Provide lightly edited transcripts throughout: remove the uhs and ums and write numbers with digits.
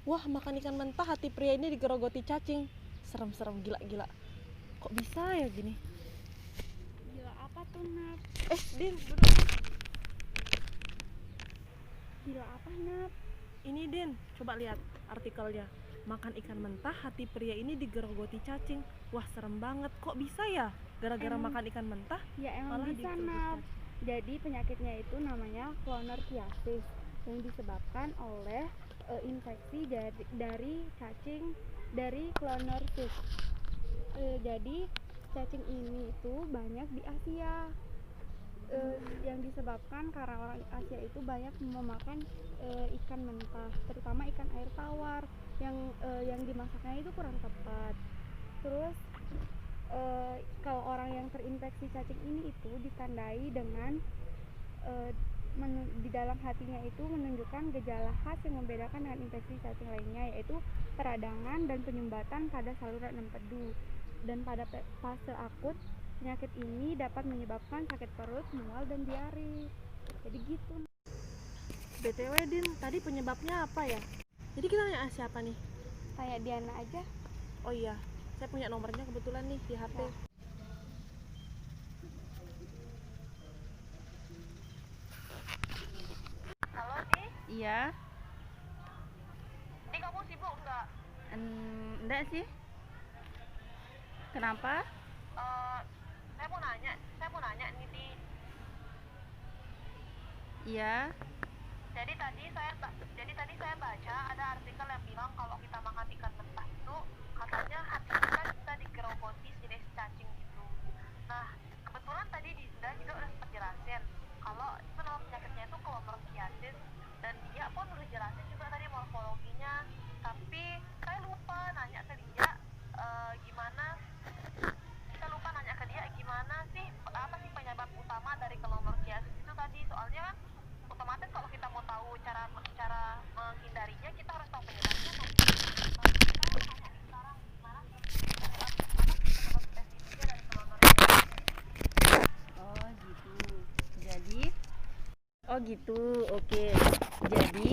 Wah, makan ikan mentah hati pria ini digerogoti cacing. Serem-serem, gila-gila. Kok bisa ya gini? Gila apa tuh, Nat? Din, duduk. Gila apa, Nat? Ini Din, coba lihat artikelnya. Makan ikan mentah hati pria ini digerogoti cacing. Wah, serem banget. Kok bisa ya? Gara-gara makan ikan mentah Ya emang malah bisa, digerogoti Nat. cacing. Jadi penyakitnya itu namanya clonorchiasis yang disebabkan oleh infeksi dari cacing dari clonorchis. Jadi cacing ini itu banyak di Asia. Yang disebabkan karena orang Asia itu banyak memakan ikan mentah, terutama ikan air tawar yang dimasaknya itu kurang tepat. Terus kalau orang yang terinfeksi cacing ini itu ditandai dengan di dalam hatinya itu menunjukkan gejala khas yang membedakan dengan infeksi cacing lainnya, yaitu peradangan dan penyumbatan pada saluran empedu. Dan pada fase akut, penyakit ini dapat menyebabkan sakit perut, mual, dan diare. Jadi gitu. BTW Din, tadi penyebabnya apa ya? Jadi kita nanya siapa nih? Tanya Diana aja. Oh iya, saya punya nomornya kebetulan nih di HP. Ya. Halo, Di. Iya, Di, kamu sibuk nggak? enggak sih. Kenapa? Eh, saya mau nanya nih, Di. Iya, Jadi tadi saya baca ada artikel yang bilang kalau kita makan ikan mentah itu katanya hati kita bisa digerogoti jenis cacing gitu. Nah, kebetulan tadi Dinda juga udah sempat jelasin kalau itu nama penyakitnya itu clonorchiasis, dan dia pun udah jelasin juga tadi morfologinya. Tapi saya lupa nanya ke dia gimana saya lupa nanya ke dia gimana sih, apa sih penyebab utama dari clonorchiasis itu tadi. Soalnya kan otomatis kalau kita mau tahu cara menghindarinya, kita harus tahu penyebabnya. oh gitu. Jadi, oh gitu, oke. Jadi,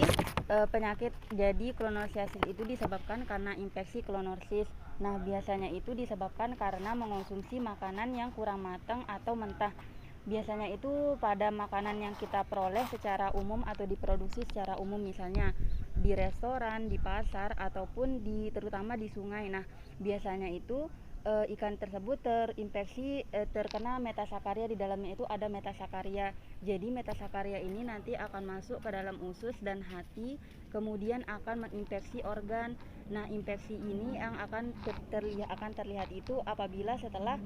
jadi clonorchiasis itu disebabkan karena infeksi clonorchis. Nah, biasanya itu disebabkan karena mengonsumsi makanan yang kurang matang atau mentah. Biasanya itu pada makanan yang kita peroleh secara umum atau diproduksi secara umum, misalnya di restoran, di pasar, ataupun terutama di sungai. Nah, biasanya itu ikan tersebut terinfeksi, terkena metasakaria. Di dalamnya itu ada metasakaria. Jadi metasakaria ini nanti akan masuk ke dalam usus dan hati, kemudian akan menginfeksi organ. Nah, infeksi ini yang akan terlihat itu apabila setelah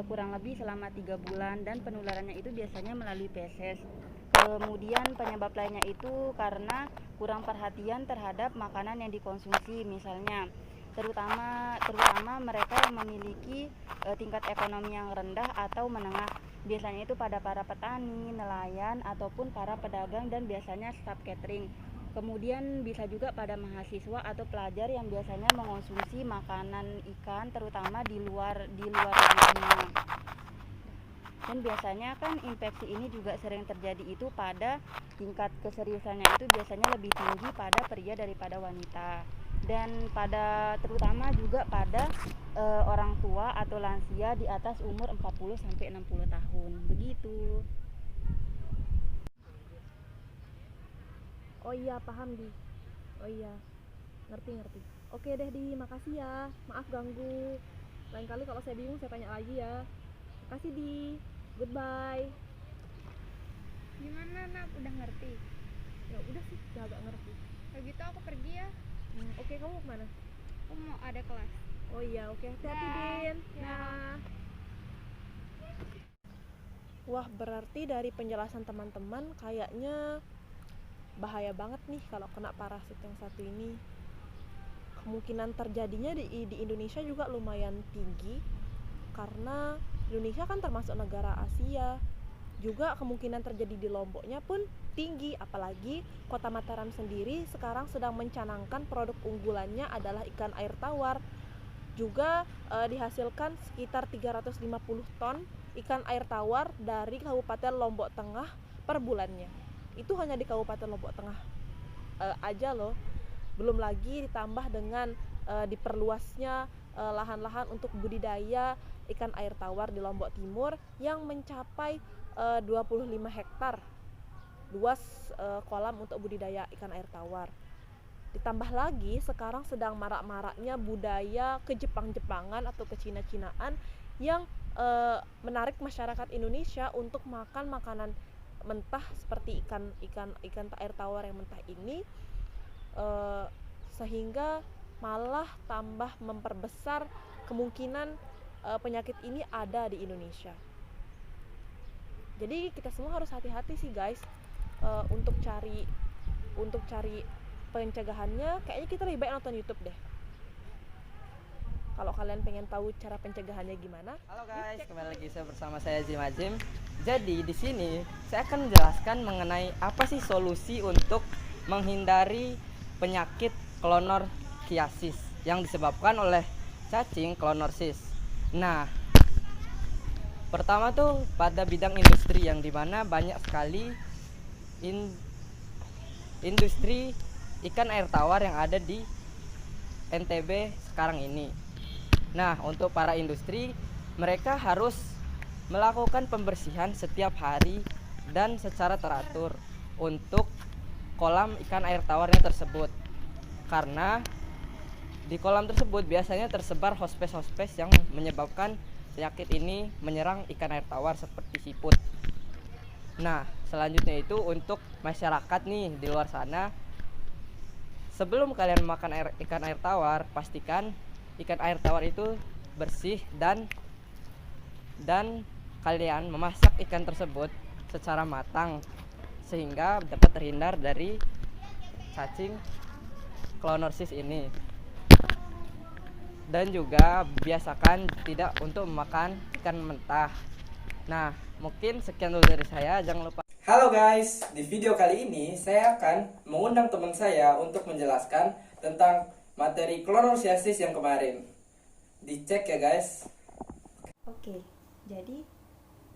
kurang lebih selama 3 bulan, dan penularannya itu biasanya melalui feses. Kemudian penyebab lainnya itu karena kurang perhatian terhadap makanan yang dikonsumsi, misalnya terutama mereka yang memiliki tingkat ekonomi yang rendah atau menengah. Biasanya itu pada para petani, nelayan, ataupun para pedagang, dan biasanya staf catering. Kemudian bisa juga pada mahasiswa atau pelajar yang biasanya mengonsumsi makanan ikan terutama di luar rumahnya. Dan biasanya kan infeksi ini juga sering terjadi itu pada tingkat keseriusannya itu biasanya lebih tinggi pada pria daripada wanita, dan terutama juga pada orang tua atau lansia di atas umur 40 sampai 60 tahun. Begitu. Oh iya, paham Di. Oh iya, ngerti. Oke deh Di, makasih ya. Maaf ganggu. Lain kali kalau saya bingung saya tanya lagi ya. Makasih Di. Goodbye. Gimana, Nat? Udah ngerti? Ya udah sih, udah agak ngerti. Kalau gitu aku pergi ya. Oke, kamu mau kemana? Aku mau ada kelas. Oh iya, oke, hati-hati Din. Ya. Nah. Wah, berarti dari penjelasan teman-teman kayaknya bahaya banget nih kalau kena parasit yang satu ini. Kemungkinan terjadinya di Indonesia juga lumayan tinggi karena Indonesia kan termasuk negara Asia. Juga kemungkinan terjadi di Lomboknya pun tinggi, apalagi Kota Mataram sendiri sekarang sedang mencanangkan produk unggulannya adalah ikan air tawar. Juga dihasilkan sekitar 350 ton ikan air tawar dari Kabupaten Lombok Tengah per bulannya. Itu hanya di Kabupaten Lombok Tengah aja loh. Belum lagi ditambah dengan diperluasnya lahan-lahan untuk budidaya ikan air tawar di Lombok Timur yang mencapai 25 hektar luas kolam untuk budidaya ikan air tawar. Ditambah lagi sekarang sedang marak-maraknya budaya ke-Jepang-Jepangan atau ke-Cina-Cinaan yang menarik masyarakat Indonesia untuk makan makanan mentah seperti ikan air tawar yang mentah ini, sehingga malah tambah memperbesar kemungkinan penyakit ini ada di Indonesia. Jadi kita semua harus hati-hati sih guys, untuk cari pencegahannya. Kayaknya kita lebih baik nonton YouTube deh. Kalau kalian pengen tahu cara pencegahannya gimana? Halo guys, kembali lagi bersama saya Zim. Jadi di sini saya akan menjelaskan mengenai apa sih solusi untuk menghindari penyakit clonorchiasis yang disebabkan oleh cacing clonorchis. Nah, pertama tuh pada bidang industri yang dimana banyak sekali industri ikan air tawar yang ada di NTB sekarang ini. Nah, untuk para industri, mereka harus melakukan pembersihan setiap hari dan secara teratur untuk kolam ikan air tawarnya tersebut. Karena di kolam tersebut biasanya tersebar hospes-hospes yang menyebabkan penyakit ini menyerang ikan air tawar seperti siput. Nah, selanjutnya itu untuk masyarakat nih di luar sana, sebelum kalian makan ikan air tawar, pastikan ikan air tawar itu bersih dan kalian memasak ikan tersebut secara matang sehingga dapat terhindar dari cacing clonorchis ini. Dan juga biasakan tidak untuk memakan ikan mentah. Nah, mungkin sekian dulu dari saya. Jangan lupa. Halo guys, di video kali ini saya akan mengundang teman saya untuk menjelaskan tentang materi clonorchiasis yang kemarin. Dicek ya guys. Oke, jadi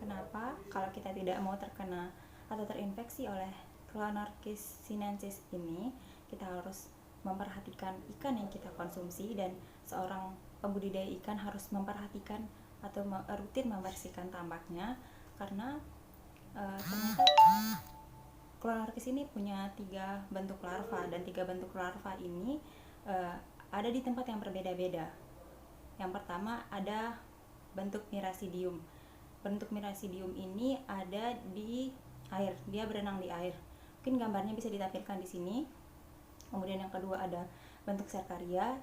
kenapa kalau kita tidak mau terkena atau terinfeksi oleh Clonorchis sinensis ini, kita harus memperhatikan ikan yang kita konsumsi, dan seorang pembudidaya ikan harus memperhatikan atau rutin membersihkan tambaknya, karena ternyata Clonorchis ini punya 3 bentuk larva, dan 3 bentuk larva ini ada di tempat yang berbeda-beda. Yang pertama ada bentuk Miracidium. Bentuk Miracidium ini ada di air, dia berenang di air. Mungkin gambarnya bisa ditampilkan di sini. Kemudian yang kedua ada bentuk Cercaria.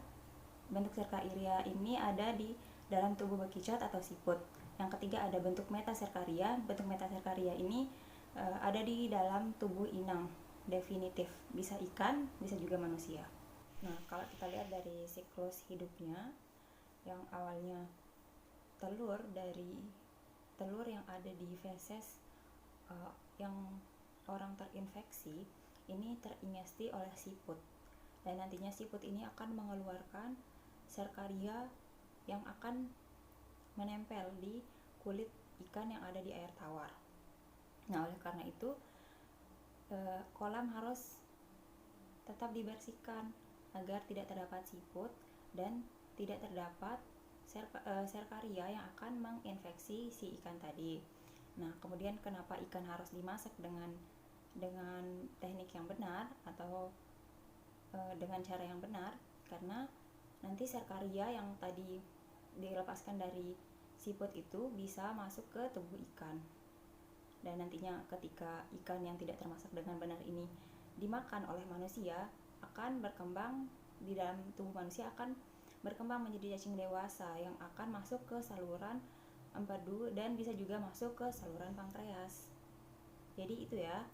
Bentuk Cercaria ini ada di dalam tubuh bekicot atau siput. Yang ketiga ada bentuk Metacercaria. Bentuk Metacercaria ini ada di dalam tubuh inang definitif, bisa ikan, bisa juga manusia. Nah, kalau kita lihat dari siklus hidupnya, yang awalnya telur yang ada di feses yang orang terinfeksi ini teringesti oleh siput, dan nantinya siput ini akan mengeluarkan Cercaria yang akan menempel di kulit ikan yang ada di air tawar. Nah, oleh karena itu kolam harus tetap dibersihkan agar tidak terdapat siput dan tidak terdapat Cercaria yang akan menginfeksi si ikan tadi. Nah, kemudian kenapa ikan harus dimasak dengan teknik yang benar atau dengan cara yang benar? Karena nanti Cercaria yang tadi dilepaskan dari siput itu bisa masuk ke tubuh ikan, dan nantinya ketika ikan yang tidak termasak dengan benar ini dimakan oleh manusia, akan berkembang di dalam tubuh manusia, akan berkembang menjadi cacing dewasa yang akan masuk ke saluran empedu dan bisa juga masuk ke saluran pankreas. Jadi itu ya.